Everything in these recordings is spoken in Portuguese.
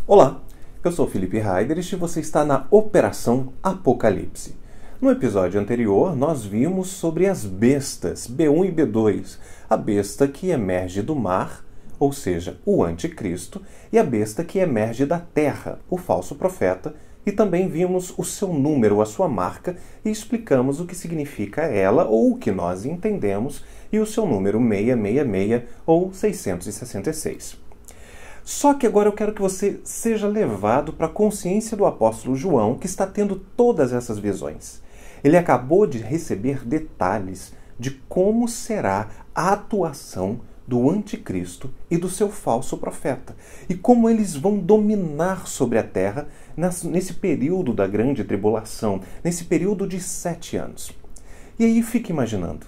Olá, eu sou Felipe Heiderich e você está na Operação Apocalipse. No episódio anterior, nós vimos sobre as bestas, B1 e B2, a besta que emerge do mar, ou seja, o anticristo, e a besta que emerge da terra, o falso profeta, e também vimos o seu número, a sua marca, e explicamos o que significa ela, ou o que nós entendemos, e o seu número 666 ou 666. Só que agora eu quero que você seja levado para a consciência do apóstolo João, que está tendo todas essas visões. Ele acabou de receber detalhes de como será a atuação do anticristo e do seu falso profeta, e como eles vão dominar sobre a terra nesse período da grande tribulação, nesse período de 7 anos. E aí fica imaginando,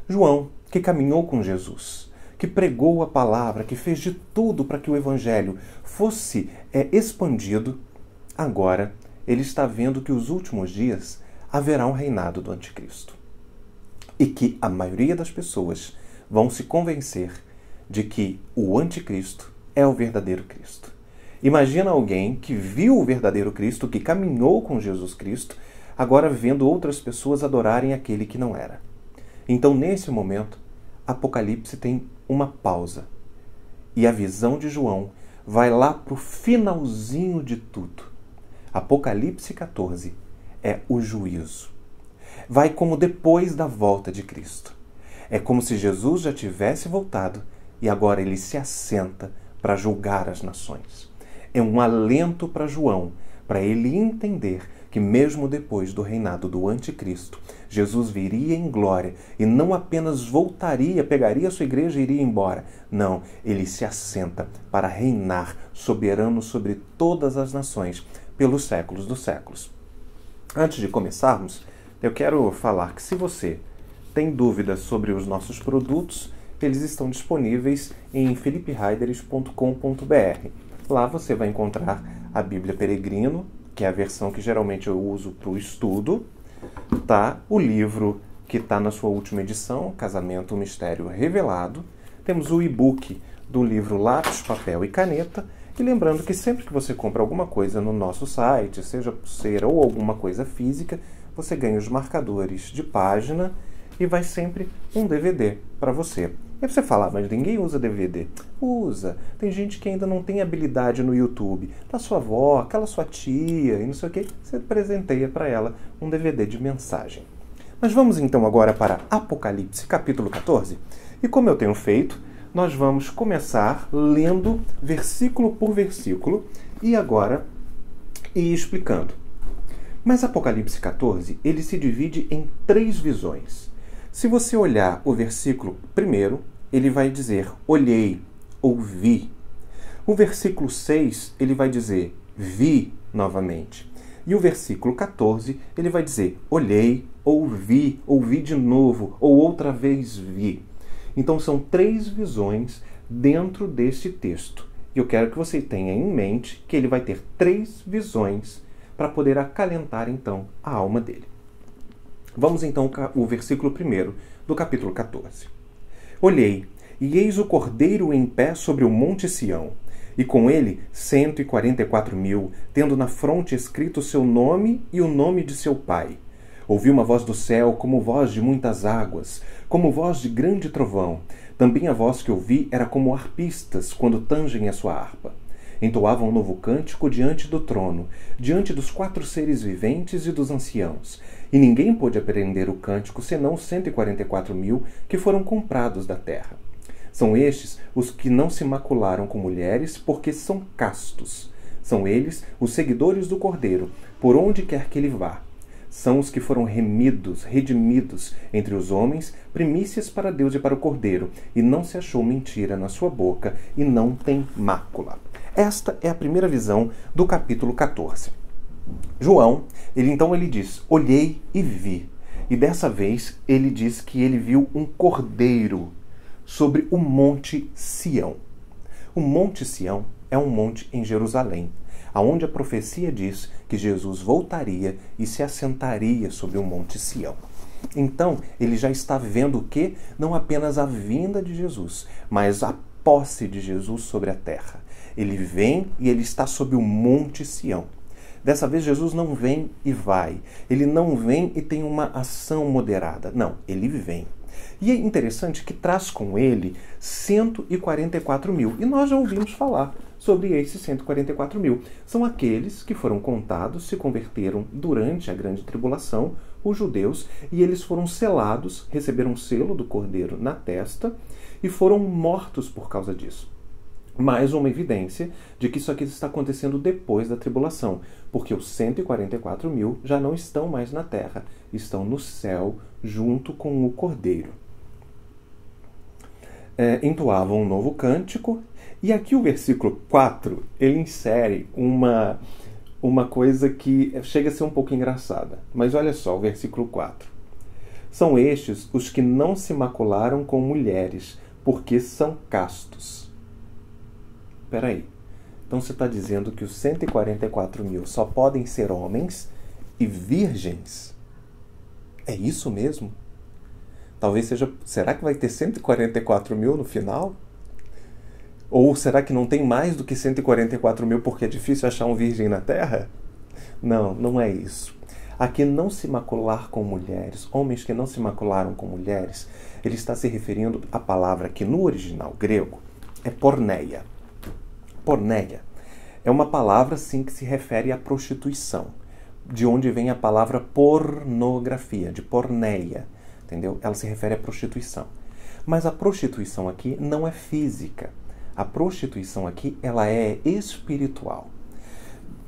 João, que caminhou com Jesus, que pregou a palavra, que fez de tudo para que o evangelho fosse expandido, agora ele está vendo que os últimos dias haverá um reinado do anticristo. E que a maioria das pessoas vão se convencer de que o anticristo é o verdadeiro Cristo. Imagina alguém que viu o verdadeiro Cristo, que caminhou com Jesus Cristo, agora vendo outras pessoas adorarem aquele que não era. Então, nesse momento, Apocalipse tem uma pausa. E a visão de João vai lá para o finalzinho de tudo. Apocalipse 14 é o juízo. Vai como depois da volta de Cristo. É como se Jesus já tivesse voltado e agora ele se assenta para julgar as nações. É um alento para João, para ele entender que mesmo depois do reinado do anticristo, Jesus viria em glória e não apenas voltaria, pegaria a sua igreja e iria embora. Não, ele se assenta para reinar soberano sobre todas as nações pelos séculos dos séculos. Antes de começarmos, eu quero falar que se você tem dúvidas sobre os nossos produtos, eles estão disponíveis em philipheiderich.com.br. Lá você vai encontrar a Bíblia Peregrino, que é a versão que geralmente eu uso para o estudo, tá? O livro que está na sua última edição, Casamento, um Mistério Revelado. Temos o e-book do livro Lápis, Papel e Caneta. E lembrando que sempre que você compra alguma coisa no nosso site, seja pulseira ou alguma coisa física, você ganha os marcadores de página e vai sempre um DVD para você. E você fala, mas ninguém usa DVD. Usa. Tem gente que ainda não tem habilidade no YouTube. Da sua avó, aquela sua tia e não sei o que, você presenteia para ela um DVD de mensagem. Mas vamos então agora para Apocalipse capítulo 14. E como eu tenho feito, nós vamos começar lendo versículo por versículo e agora ir explicando. Mas Apocalipse 14, ele se divide em 3 visões. Se você olhar o versículo primeiro, ele vai dizer, olhei, ouvi. O versículo 6, ele vai dizer, vi novamente. E o versículo 14, ele vai dizer, olhei, ouvi, ouvi de novo, ou outra vez vi. Então são 3 visões dentro deste texto. E eu quero que você tenha em mente que ele vai ter 3 visões para poder acalentar então a alma dele. Vamos então ao versículo 1 do capítulo 14. Olhei, e eis o Cordeiro em pé sobre o monte Sião, e com ele 144.000, tendo na fronte escrito seu nome e o nome de seu pai. Ouvi uma voz do céu como voz de muitas águas, como voz de grande trovão. Também a voz que ouvi era como harpistas quando tangem a sua harpa. Entoavam um novo cântico diante do trono, diante dos 4 seres viventes e dos anciãos. E ninguém pôde aprender o cântico, senão os 144.000 que foram comprados da terra. São estes os que não se macularam com mulheres, porque são castos. São eles os seguidores do Cordeiro, por onde quer que ele vá. São os que foram redimidos entre os homens, primícias para Deus e para o Cordeiro, e não se achou mentira na sua boca, e não tem mácula. Esta é a primeira visão do capítulo 14. João, ele diz, olhei e vi. E dessa vez ele diz que ele viu um cordeiro sobre o monte Sião. O monte Sião é um monte em Jerusalém, aonde a profecia diz que Jesus voltaria e se assentaria sobre o monte Sião. Então, ele já está vendo o quê? Não apenas a vinda de Jesus, mas a posse de Jesus sobre a terra. Ele vem e ele está sob o Monte Sião. Dessa vez Jesus não vem e vai. Ele não vem e tem uma ação moderada. Não, ele vem. E é interessante que traz com ele 144 mil. E nós já ouvimos falar sobre esses 144 mil. São aqueles que foram contados, se converteram durante a grande tribulação, os judeus, e eles foram selados, receberam um selo do Cordeiro na testa e foram mortos por causa disso. Mais uma evidência de que isso aqui está acontecendo depois da tribulação, porque os 144 mil já não estão mais na terra, estão no céu junto com o Cordeiro. Entoavam um novo cântico, e aqui o versículo 4, ele insere uma coisa que chega a ser um pouco engraçada. Mas olha só, o versículo 4. São estes os que não se macularam com mulheres, porque são castos. Espera aí. Então você está dizendo que os 144 mil só podem ser homens e virgens? É isso mesmo? Talvez seja... Será que vai ter 144 mil no final? Ou será que não tem mais do que 144 mil porque é difícil achar um virgem na Terra? Não, não é isso. Aqui não se macular com mulheres, homens que não se macularam com mulheres, ele está se referindo à palavra que no original grego é porneia. Porneia é uma palavra, sim, que se refere à prostituição, de onde vem a palavra pornografia, de porneia, entendeu? Ela se refere à prostituição. Mas a prostituição aqui não é física. A prostituição aqui, ela é espiritual.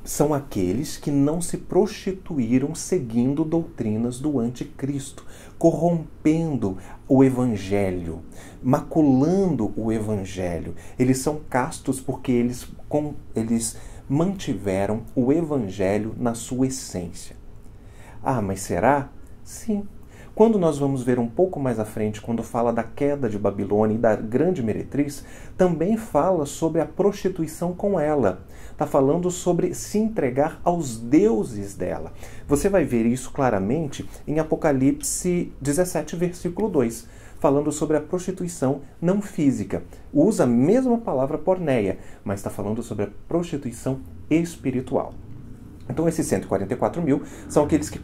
São aqueles que não se prostituíram seguindo doutrinas do anticristo, corrompendo o evangelho, maculando o evangelho. Eles são castos porque eles mantiveram o evangelho na sua essência. Ah, mas será? Sim. Quando nós vamos ver um pouco mais à frente, quando fala da queda de Babilônia e da grande meretriz, também fala sobre a prostituição com ela. Está falando sobre se entregar aos deuses dela. Você vai ver isso claramente em Apocalipse 17, versículo 2, falando sobre a prostituição não física. Usa a mesma palavra porneia, mas está falando sobre a prostituição espiritual. Então esses 144 mil são aqueles que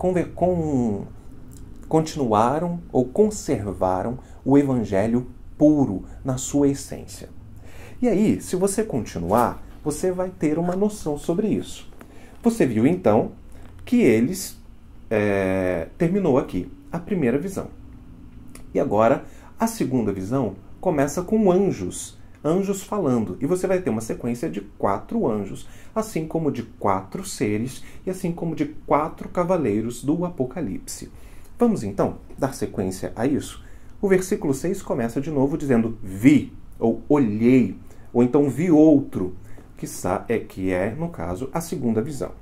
continuaram ou conservaram o evangelho puro na sua essência. E aí, se você continuar, você vai ter uma noção sobre isso. Você viu, então, que eles terminou aqui a primeira visão. E agora, a segunda visão começa com anjos falando. E você vai ter uma sequência de 4 anjos, assim como de 4 seres e assim como de 4 cavaleiros do Apocalipse. Vamos, então, dar sequência a isso? O versículo 6 começa de novo dizendo vi, ou olhei, ou então vi outro, que é, no caso, a segunda visão.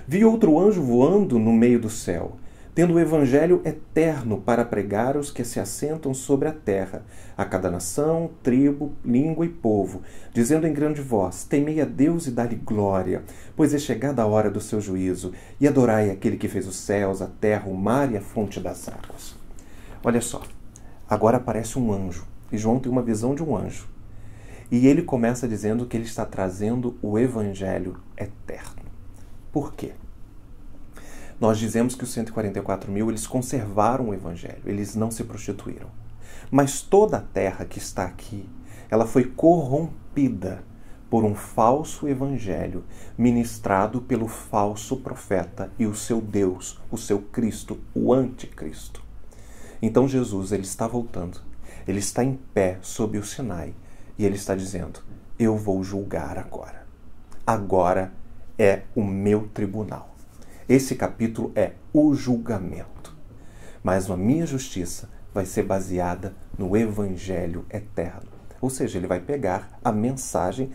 Vi outro anjo voando no meio do céu, tendo o evangelho eterno para pregar aos que se assentam sobre a terra, a cada nação, tribo, língua e povo, dizendo em grande voz, temei a Deus e dá-lhe glória, pois é chegada a hora do seu juízo, e adorai aquele que fez os céus, a terra, o mar e a fonte das águas. Olha só, agora aparece um anjo, e João tem uma visão de um anjo, e ele começa dizendo que ele está trazendo o evangelho eterno. Por quê? Nós dizemos que os 144 mil, eles conservaram o evangelho, eles não se prostituíram. Mas toda a terra que está aqui, ela foi corrompida por um falso evangelho ministrado pelo falso profeta e o seu Deus, o seu Cristo, o anticristo. Então Jesus, ele está voltando, ele está em pé sob o Sinai e ele está dizendo, eu vou julgar agora. Agora é o meu tribunal. Esse capítulo é o julgamento. Mas a minha justiça vai ser baseada no evangelho eterno. Ou seja, ele vai pegar a mensagem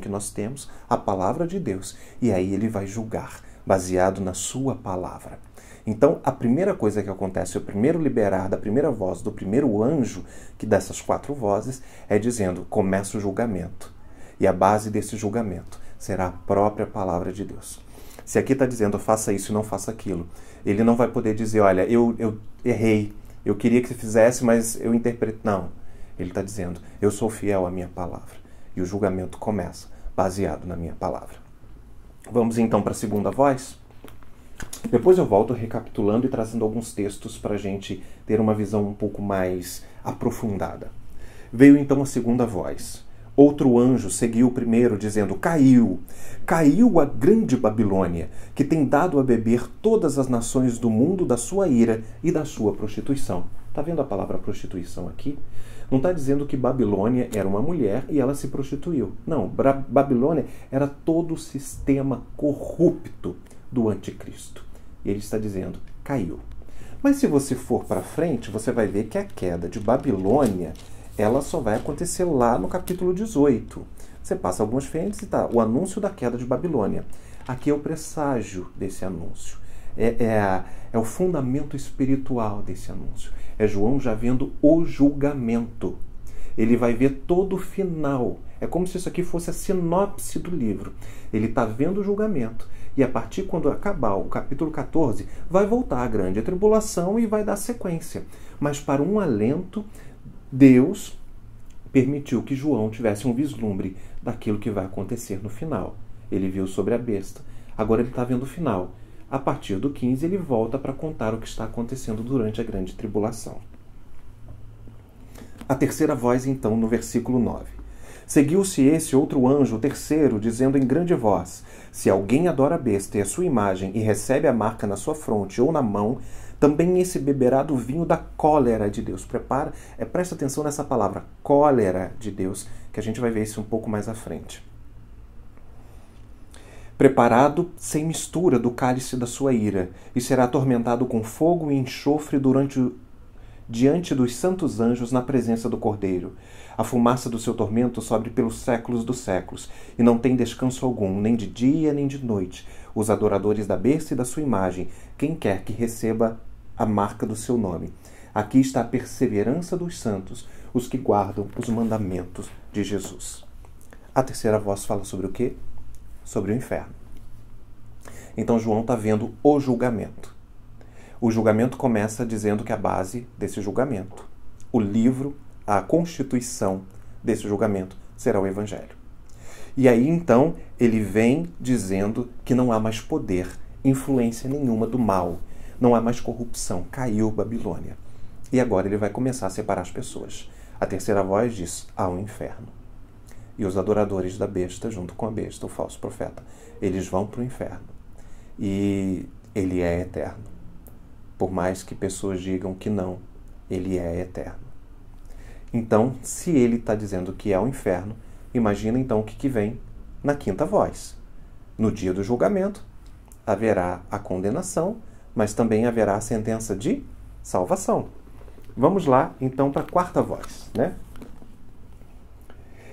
que nós temos, a palavra de Deus, e aí ele vai julgar, baseado na sua palavra. Então, a primeira coisa que acontece, o primeiro liberar da primeira voz, do primeiro anjo, que dessas 4 vozes, é dizendo, começa o julgamento. E a base desse julgamento será a própria palavra de Deus. Se aqui está dizendo, faça isso e não faça aquilo, ele não vai poder dizer, olha, eu errei, eu queria que você fizesse, mas eu interpreto. Não. Ele está dizendo, eu sou fiel à minha palavra. E o julgamento começa, baseado na minha palavra. Vamos então para a segunda voz? Depois eu volto recapitulando e trazendo alguns textos para a gente ter uma visão um pouco mais aprofundada. Veio então a segunda voz. Outro anjo seguiu o primeiro, dizendo: Caiu! Caiu a grande Babilônia, que tem dado a beber todas as nações do mundo da sua ira e da sua prostituição. Está vendo a palavra prostituição aqui? Não está dizendo que Babilônia era uma mulher e ela se prostituiu. Não, Babilônia era todo o sistema corrupto do anticristo. E ele está dizendo: caiu. Mas se você for para frente, você vai ver que a queda de Babilônia, ela só vai acontecer lá no capítulo 18. Você passa algumas frentes e tá, o anúncio da queda de Babilônia. Aqui é o presságio desse anúncio. É o fundamento espiritual desse anúncio. É João já vendo o julgamento. Ele vai ver todo o final. É como se isso aqui fosse a sinopse do livro. Ele está vendo o julgamento. E a partir quando acabar o capítulo 14, vai voltar a grande tribulação e vai dar sequência. Mas para um alento, Deus permitiu que João tivesse um vislumbre daquilo que vai acontecer no final. Ele viu sobre a besta. Agora ele está vendo o final. A partir do 15, ele volta para contar o que está acontecendo durante a grande tribulação. A terceira voz, então, no versículo 9. Seguiu-se esse outro anjo, o terceiro, dizendo em grande voz: se alguém adora a besta e a sua imagem e recebe a marca na sua fronte ou na mão, também esse beberá do vinho da cólera de Deus. Presta atenção nessa palavra, cólera de Deus, que a gente vai ver isso um pouco mais à frente. Preparado sem mistura do cálice da sua ira, e será atormentado com fogo e enxofre diante dos santos anjos na presença do Cordeiro. A fumaça do seu tormento sobe pelos séculos dos séculos, e não tem descanso algum, nem de dia nem de noite, os adoradores da besta e da sua imagem, quem quer que receba a marca do seu nome. Aqui está a perseverança dos santos, os que guardam os mandamentos de Jesus. A terceira voz fala sobre o quê? Sobre o inferno. Então João está vendo o julgamento. O julgamento começa dizendo que a base desse julgamento, o livro, a constituição desse julgamento será o Evangelho. E aí então ele vem dizendo que não há mais poder, influência nenhuma do mal, não há mais corrupção, caiu Babilônia. E agora ele vai começar a separar as pessoas. A terceira voz diz: há um inferno. E os adoradores da besta, junto com a besta, o falso profeta, eles vão para o inferno. E ele é eterno. Por mais que pessoas digam que não, ele é eterno. Então, se ele está dizendo que é o inferno, imagina então o que vem na quinta voz. No dia do julgamento, haverá a condenação, mas também haverá a sentença de salvação. Vamos lá, então, para a quarta voz, né?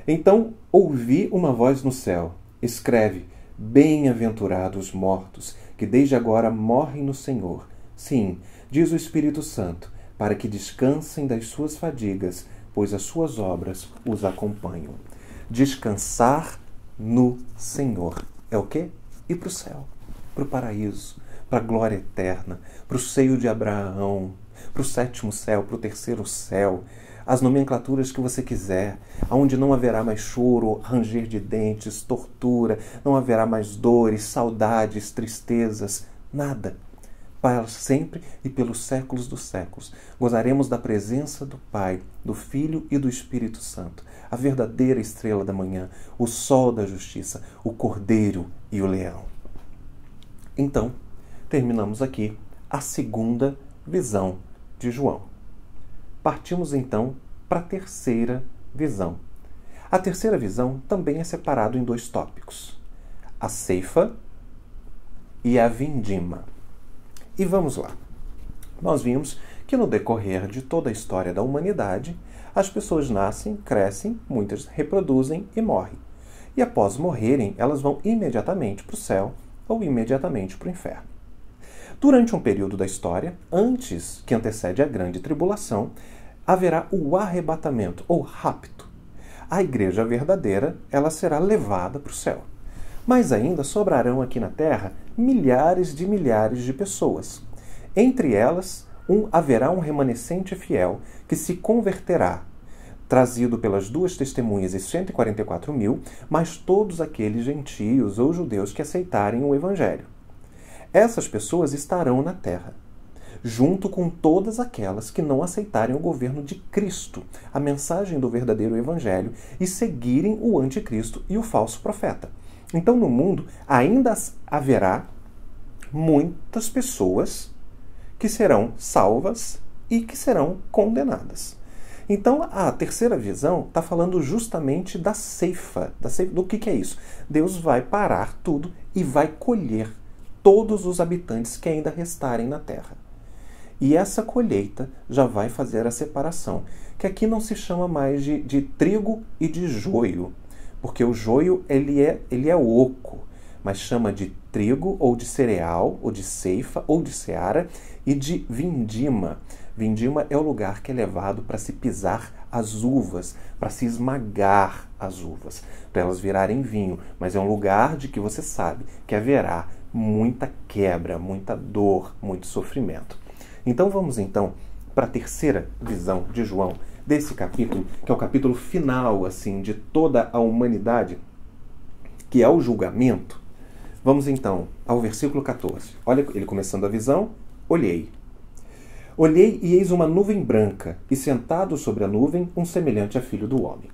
Então ouvi uma voz no céu: escreve, bem-aventurados os mortos, que desde agora morrem no Senhor. Sim, diz o Espírito Santo, para que descansem das suas fadigas, pois as suas obras os acompanham. Descansar no Senhor é o quê? Ir para o céu, para o paraíso, para a glória eterna, para o seio de Abraão, para o sétimo céu, para o terceiro céu, as nomenclaturas que você quiser, onde não haverá mais choro, ranger de dentes, tortura, não haverá mais dores, saudades, tristezas, nada. Para sempre e pelos séculos dos séculos, gozaremos da presença do Pai, do Filho e do Espírito Santo, a verdadeira estrela da manhã, o sol da justiça, o Cordeiro e o Leão. Então, terminamos aqui a segunda visão de João. Partimos então para a terceira visão. A terceira visão também é separada em dois tópicos: a ceifa e a vindima. E vamos lá. Nós vimos que no decorrer de toda a história da humanidade, as pessoas nascem, crescem, muitas reproduzem e morrem. E após morrerem, elas vão imediatamente para o céu ou imediatamente para o inferno. Durante um período da história, antes que antecede a grande tribulação, haverá o arrebatamento ou rapto. A igreja verdadeira, ela será levada para o céu. Mas ainda sobrarão aqui na terra milhares de pessoas. Entre elas, haverá um remanescente fiel que se converterá. trazido pelas duas testemunhas e 144.000, mas todos aqueles gentios ou judeus que aceitarem o Evangelho. Essas pessoas estarão na terra, junto com todas aquelas que não aceitarem o governo de Cristo, a mensagem do verdadeiro Evangelho, e seguirem o anticristo e o falso profeta. Então, no mundo, ainda haverá muitas pessoas que serão salvas e que serão condenadas. Então, a terceira visão está falando justamente da ceifa. Do que é isso? Deus vai parar tudo e vai colher todos os habitantes que ainda restarem na terra. E essa colheita já vai fazer a separação, que aqui não se chama mais de trigo e de joio, porque o joio ele é oco, mas chama de trigo, ou de cereal, ou de ceifa, ou de seara, e de vindima. Vindima é o lugar que é levado para se pisar as uvas, para se esmagar as uvas, para elas virarem vinho. Mas é um lugar de que você sabe que haverá muita quebra, muita dor, muito sofrimento. Então vamos para a terceira visão de João, desse capítulo, que é o capítulo final assim de toda a humanidade, que é o julgamento. Vamos então ao versículo 14. Olha ele começando a visão. Olhei e eis uma nuvem branca, e sentado sobre a nuvem um semelhante a filho do homem.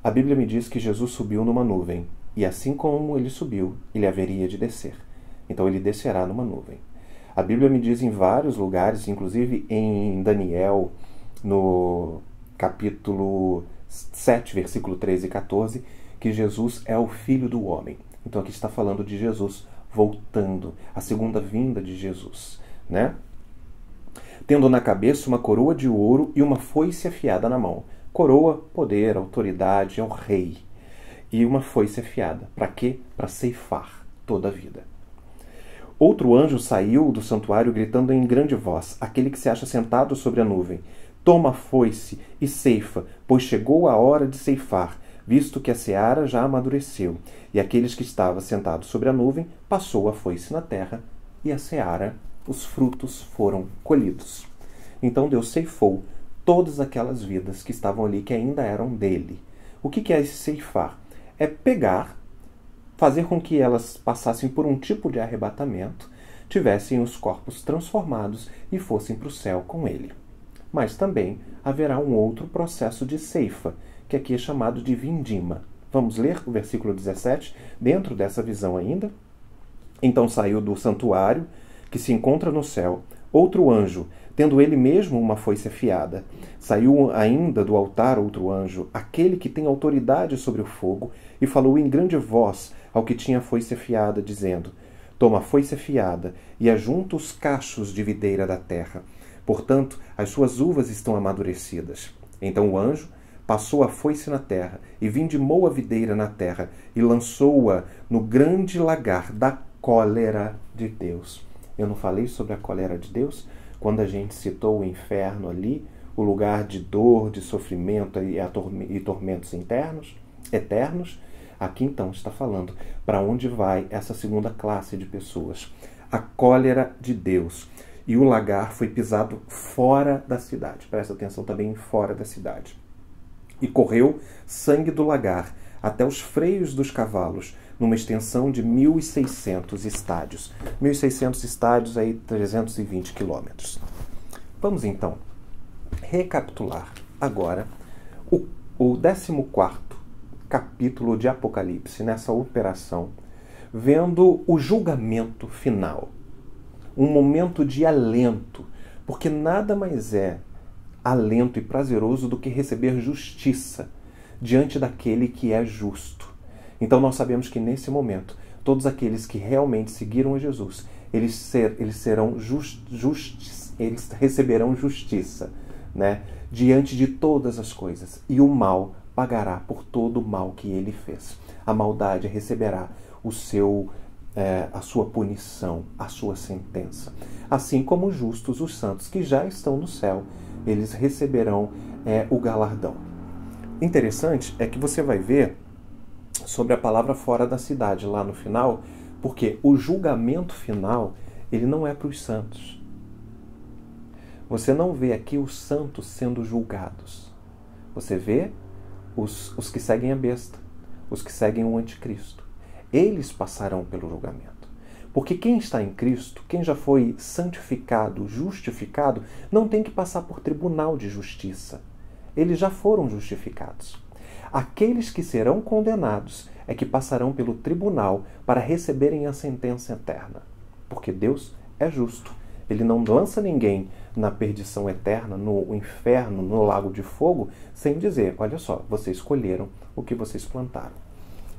A Bíblia me diz que Jesus subiu numa nuvem, e assim como ele subiu, ele haveria de descer. Então ele descerá numa nuvem. A Bíblia me diz em vários lugares, inclusive em Daniel, no capítulo 7, versículo 13 e 14, que Jesus é o Filho do Homem. Então aqui está falando de Jesus voltando, a segunda vinda de Jesus, né? Tendo na cabeça uma coroa de ouro e uma foice afiada na mão. Coroa, poder, autoridade, é o rei. E uma foice afiada. Para quê? Para ceifar toda a vida. Outro anjo saiu do santuário gritando em grande voz, aquele que se acha sentado sobre a nuvem: toma a foice e ceifa, pois chegou a hora de ceifar, visto que a seara já amadureceu. E aqueles que estavam sentados sobre a nuvem passou a foice na terra, e a seara, os frutos foram colhidos. Então Deus ceifou todas aquelas vidas que estavam ali, que ainda eram dele. O que é esse ceifar? É pegar, fazer com que elas passassem por um tipo de arrebatamento, tivessem os corpos transformados e fossem para o céu com ele. Mas também haverá um outro processo de ceifa, que aqui é chamado de vindima. Vamos ler o versículo 17, dentro dessa visão ainda. Então saiu do santuário, que se encontra no céu, outro anjo, tendo ele mesmo uma foice afiada. Saiu ainda do altar outro anjo, aquele que tem autoridade sobre o fogo, e falou em grande voz ao que tinha a foice afiada, dizendo: toma a foice afiada e ajunta os cachos de videira da terra. Portanto, as suas uvas estão amadurecidas. Então o anjo passou a foice na terra, e vindimou a videira na terra, e lançou-a no grande lagar da cólera de Deus. Eu não falei sobre a cólera de Deus? Quando a gente citou o inferno ali, o lugar de dor, de sofrimento e tormentos eternos, aqui então está falando para onde vai essa segunda classe de pessoas. A cólera de Deus. E o lagar foi pisado fora da cidade. Presta atenção também, fora da cidade. E correu sangue do lagar até os freios dos cavalos, numa extensão de 1.600 estádios. 1.600 estádios, aí 320 quilômetros. Vamos então recapitular agora o 14º capítulo de Apocalipse, nessa operação, vendo o julgamento final. Um momento de alento, porque nada mais é alento e prazeroso do que receber justiça diante daquele que é justo. Então nós sabemos que nesse momento, todos aqueles que realmente seguiram a Jesus, eles receberão justiça, né, diante de todas as coisas. E o mal pagará por todo o mal que ele fez. A maldade receberá a sua punição, a sua sentença. Assim como os justos, os santos que já estão no céu, eles receberão o galardão. Interessante é que você vai ver sobre a palavra fora da cidade lá no final, porque o julgamento final, ele não é para os santos. Você não vê aqui os santos sendo julgados. Você vê os que seguem a besta, os que seguem o anticristo. Eles passarão pelo julgamento. Porque quem está em Cristo, quem já foi santificado, justificado, não tem que passar por tribunal de justiça. Eles já foram justificados. Aqueles que serão condenados é que passarão pelo tribunal para receberem a sentença eterna. Porque Deus é justo. Ele não lança ninguém na perdição eterna, no inferno, no lago de fogo, sem dizer, olha só, vocês escolheram o que vocês plantaram.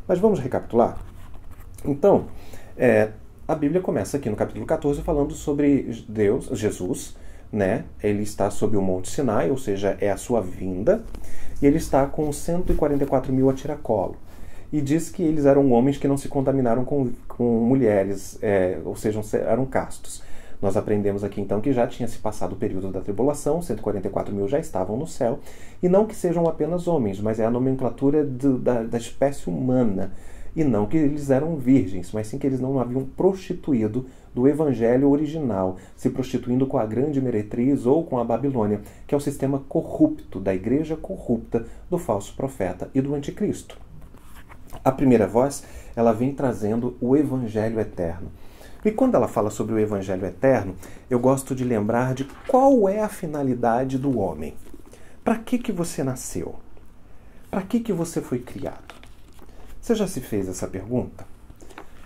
Mas vamos recapitular? Então, a Bíblia começa aqui no capítulo 14 falando sobre Deus, Jesus, né? Ele está sob o Monte Sinai, ou seja, é a sua vinda, e ele está com 144 mil a tiracolo. E diz que eles eram homens que não se contaminaram com mulheres, ou seja, eram castos. Nós aprendemos aqui então que já tinha se passado o período da tribulação, 144 mil já estavam no céu, e não que sejam apenas homens, mas é a nomenclatura da espécie humana, e não que eles eram virgens, mas sim que eles não haviam prostituído do evangelho original, se prostituindo com a grande meretriz ou com a Babilônia, que é o sistema corrupto, da igreja corrupta, do falso profeta e do anticristo. A primeira voz, ela vem trazendo o evangelho eterno. E quando ela fala sobre o evangelho eterno, eu gosto de lembrar de qual é a finalidade do homem. Para que você nasceu? Para que você foi criado? Você já se fez essa pergunta?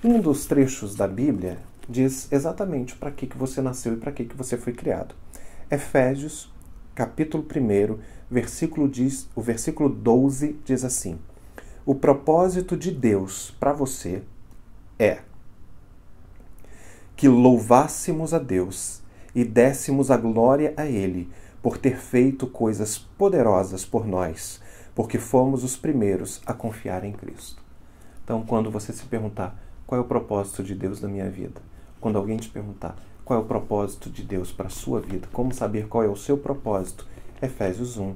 Um dos trechos da Bíblia diz exatamente para que você nasceu e para que você foi criado. Efésios, capítulo 1, o versículo 12 diz assim: o propósito de Deus para você é que louvássemos a Deus e dessemos a glória a Ele por ter feito coisas poderosas por nós, porque fomos os primeiros a confiar em Cristo. Então, quando você se perguntar qual é o propósito de Deus na minha vida, quando alguém te perguntar qual é o propósito de Deus para a sua vida, como saber qual é o seu propósito, Efésios 1,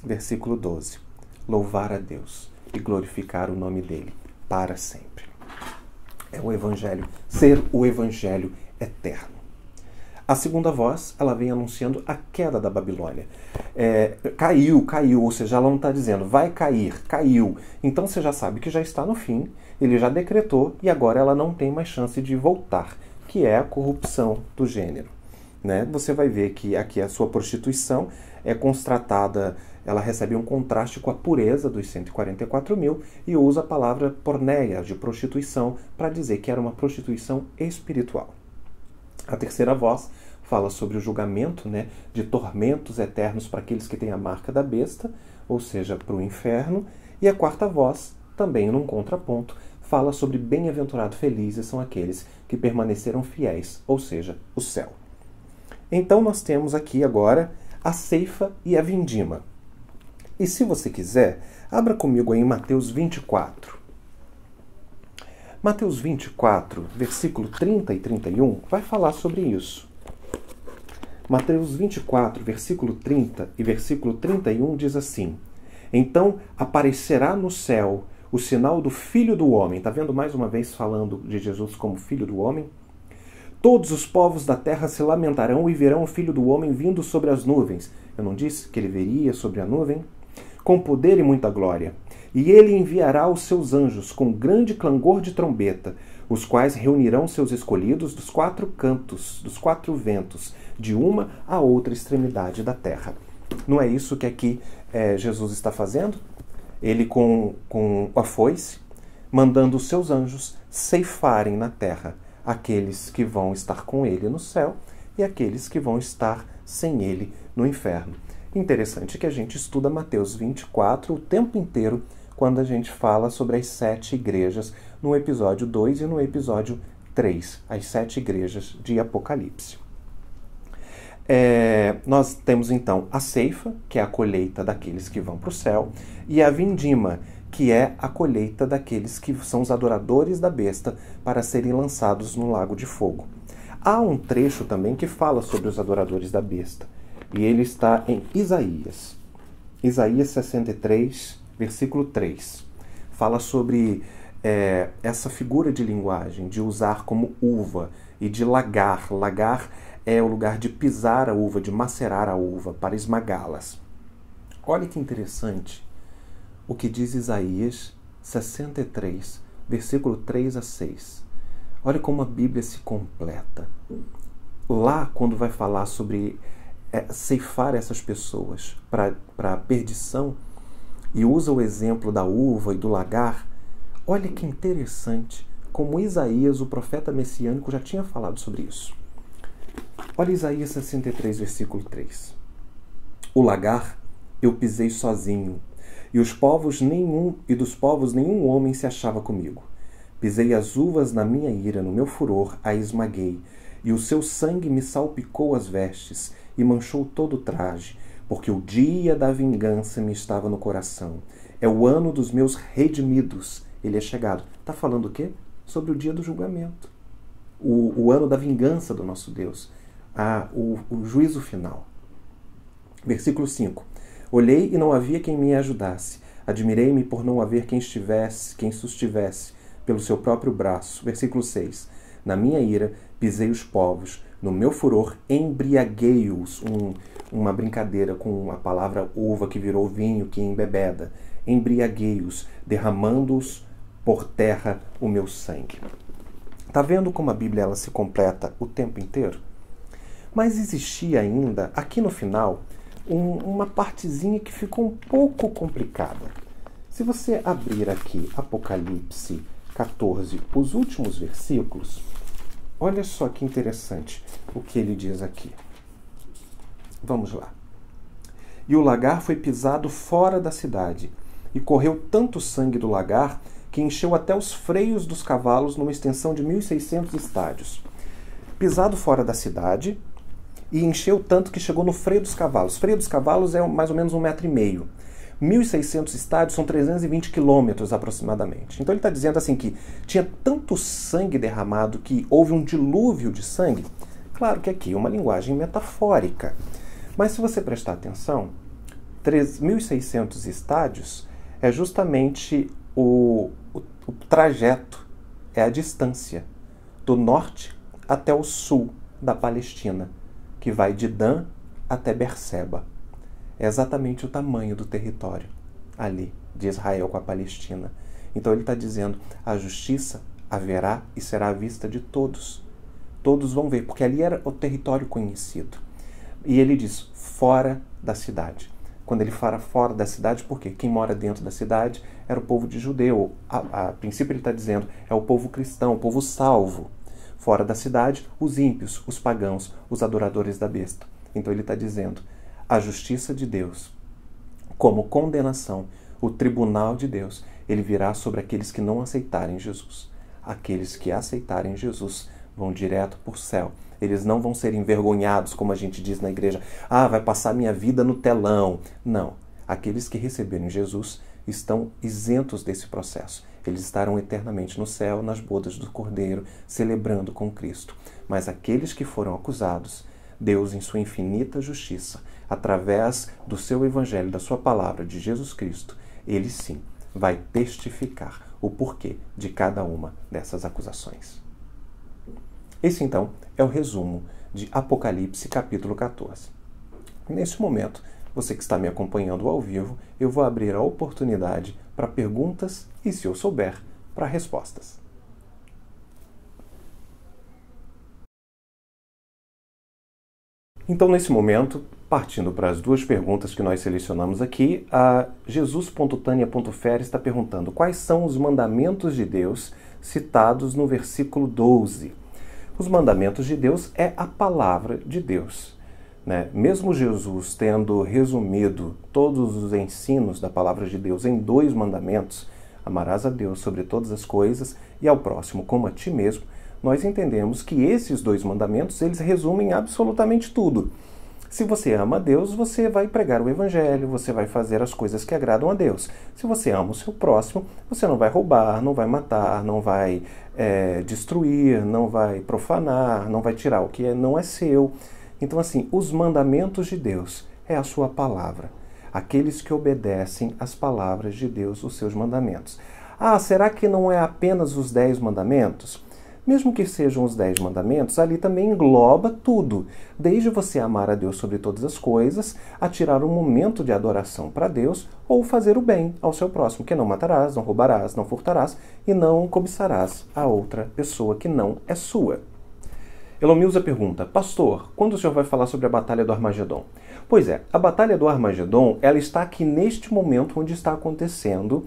versículo 12. Louvar a Deus e glorificar o nome dele para sempre. É o Evangelho, ser o Evangelho eterno. A segunda voz, ela vem anunciando a queda da Babilônia. Caiu, ou seja, ela não está dizendo vai cair, caiu. Então você já sabe que já está no fim, ele já decretou e agora ela não tem mais chance de voltar, que é a corrupção do gênero. Né? Você vai ver que aqui a sua prostituição é constratada, ela recebe um contraste com a pureza dos 144 mil e usa a palavra porneia, de prostituição, para dizer que era uma prostituição espiritual. A terceira voz fala sobre o julgamento, né, de tormentos eternos para aqueles que têm a marca da besta, ou seja, para o inferno. E a quarta voz, também num contraponto, fala sobre bem-aventurado felizes são aqueles que permaneceram fiéis, ou seja, o céu. Então nós temos aqui agora a ceifa e a vindima. E se você quiser, abra comigo aí em Mateus 24. Mateus 24, versículo 30 e 31, vai falar sobre isso. Mateus 24, versículo 30 e versículo 31 diz assim: então aparecerá no céu o sinal do Filho do Homem. Está vendo mais uma vez falando de Jesus como Filho do Homem? Todos os povos da terra se lamentarão e verão o Filho do Homem vindo sobre as nuvens. Eu não disse que ele viria sobre a nuvem? Com poder e muita glória. E ele enviará os seus anjos com grande clangor de trombeta, os quais reunirão seus escolhidos dos 4 cantos, dos 4 ventos, de uma a outra extremidade da terra. Não é isso que aqui Jesus está fazendo? Ele com a foice, mandando os seus anjos ceifarem na terra aqueles que vão estar com ele no céu e aqueles que vão estar sem ele no inferno. Interessante que a gente estuda Mateus 24 o tempo inteiro quando a gente fala sobre as 7 igrejas no episódio 2 e no episódio 3, as 7 igrejas de Apocalipse. Nós temos então a ceifa, que é a colheita daqueles que vão para o céu, e a vindima, que é a colheita daqueles que são os adoradores da besta para serem lançados no lago de fogo. Há um trecho também que fala sobre os adoradores da besta, e ele está em Isaías. Isaías 63, versículo 3. Fala sobre essa figura de linguagem, de usar como uva e de lagar. Lagar é o lugar de pisar a uva, de macerar a uva, para esmagá-las. Olha que interessante o que diz Isaías 63, versículo 3 a 6. Olha como a Bíblia se completa. Lá, quando vai falar sobre ceifar essas pessoas para a perdição, e usa o exemplo da uva e do lagar, olha que interessante como Isaías, o profeta messiânico, já tinha falado sobre isso. Olha Isaías 63, versículo 3. O lagar eu pisei sozinho, e dos povos nenhum homem se achava comigo. Pisei as uvas na minha ira, no meu furor a esmaguei, e o seu sangue me salpicou as vestes e manchou todo o traje, porque o dia da vingança me estava no coração. É o ano dos meus redimidos. Ele é chegado. Está falando o quê? Sobre o dia do julgamento. O ano da vingança do nosso Deus. O juízo final. Versículo 5. Olhei e não havia quem me ajudasse. Admirei-me por não haver quem sustivesse pelo seu próprio braço. Versículo 6. Na minha ira pisei os povos, no meu furor embriaguei-os. Uma brincadeira com a palavra uva que virou vinho, que embebeda. Embriaguei-os, derramando-os por terra o meu sangue. Está vendo como a Bíblia ela se completa o tempo inteiro? Mas existia ainda, aqui no final, uma partezinha que ficou um pouco complicada. Se você abrir aqui Apocalipse 14, os últimos versículos, olha só que interessante o que ele diz aqui. Vamos lá. E o lagar foi pisado fora da cidade, e correu tanto sangue do lagar que encheu até os freios dos cavalos numa extensão de 1.600 estádios. Pisado fora da cidade, e encheu tanto que chegou no freio dos cavalos. O freio dos cavalos é mais ou menos 1,5 metro. 1.600 estádios são 320 quilômetros aproximadamente. Então ele está dizendo assim que tinha tanto sangue derramado que houve um dilúvio de sangue. Claro que aqui é uma linguagem metafórica. Mas se você prestar atenção, 3.600 estádios é justamente o trajeto, é a distância do norte até o sul da Palestina, que vai de Dan até Berseba. É exatamente o tamanho do território ali de Israel com a Palestina. Então ele está dizendo, a justiça haverá e será à vista de todos. Todos vão ver, porque ali era o território conhecido. E ele diz, fora da cidade. Quando ele fala fora da cidade, por quê? Quem mora dentro da cidade era o povo de judeu. A princípio ele está dizendo, é o povo cristão, o povo salvo. Fora da cidade, os ímpios, os pagãos, os adoradores da besta. Então ele está dizendo, a justiça de Deus, como condenação, o tribunal de Deus, ele virá sobre aqueles que não aceitarem Jesus. Aqueles que aceitarem Jesus vão direto para o céu. Eles não vão ser envergonhados, como a gente diz na igreja. Vai passar minha vida no telão. Não. Aqueles que receberem Jesus estão isentos desse processo. Eles estarão eternamente no céu, nas bodas do Cordeiro, celebrando com Cristo. Mas aqueles que foram acusados, Deus, em sua infinita justiça, através do seu evangelho, da sua palavra, de Jesus Cristo, ele sim vai testificar o porquê de cada uma dessas acusações. Esse, então, é o resumo de Apocalipse, capítulo 14. Neste momento, você que está me acompanhando ao vivo, eu vou abrir a oportunidade para perguntas e, se eu souber, para respostas. Então, nesse momento, partindo para as duas perguntas que nós selecionamos aqui, a Jesus.Tânia.Fer está perguntando quais são os mandamentos de Deus citados no versículo 12. Os mandamentos de Deus é a palavra de Deus. Mesmo Jesus tendo resumido todos os ensinos da palavra de Deus em 2 mandamentos, amarás a Deus sobre todas as coisas e ao próximo como a ti mesmo, nós entendemos que esses 2 mandamentos, eles resumem absolutamente tudo. Se você ama a Deus, você vai pregar o evangelho, você vai fazer as coisas que agradam a Deus. Se você ama o seu próximo, você não vai roubar, não vai matar, não vai destruir, não vai profanar, não vai tirar o que não é seu. Então, assim, os mandamentos de Deus é a sua palavra. Aqueles que obedecem às palavras de Deus, os seus mandamentos. Será que não é apenas os 10 mandamentos? Mesmo que sejam os 10 mandamentos, ali também engloba tudo, desde você amar a Deus sobre todas as coisas, a tirar um momento de adoração para Deus, ou fazer o bem ao seu próximo, que não matarás, não roubarás, não furtarás e não cobiçarás a outra pessoa que não é sua. Elomilza pergunta: pastor, quando o senhor vai falar sobre a Batalha do Armagedon? Pois é, a Batalha do Armagedon, ela está aqui neste momento onde está acontecendo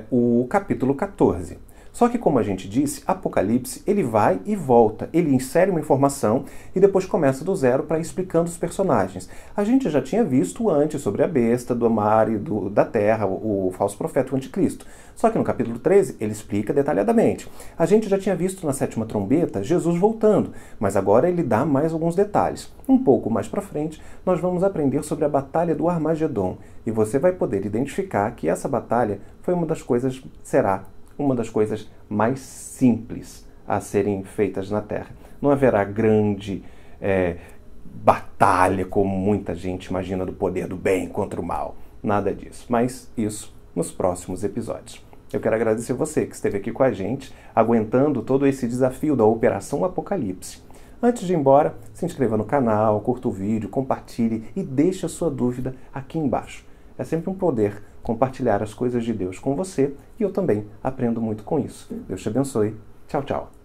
o capítulo 14. Só que, como a gente disse, Apocalipse, ele vai e volta. Ele insere uma informação e depois começa do zero para ir explicando os personagens. A gente já tinha visto antes sobre a besta, do mar e da terra, o falso profeta, o anticristo. Só que no capítulo 13, ele explica detalhadamente. A gente já tinha visto na sétima trombeta Jesus voltando, mas agora ele dá mais alguns detalhes. Um pouco mais para frente, nós vamos aprender sobre a Batalha do Armagedon. E você vai poder identificar que essa batalha foi uma das coisas mais simples a serem feitas na Terra. Não haverá grande batalha como muita gente imagina do poder do bem contra o mal. Nada disso. Mas isso nos próximos episódios. Eu quero agradecer você que esteve aqui com a gente, aguentando todo esse desafio da Operação Apocalipse. Antes de ir embora, se inscreva no canal, curta o vídeo, compartilhe e deixe a sua dúvida aqui embaixo. É sempre um poder compartilhar as coisas de Deus com você e eu também aprendo muito com isso. Deus te abençoe. Tchau, tchau.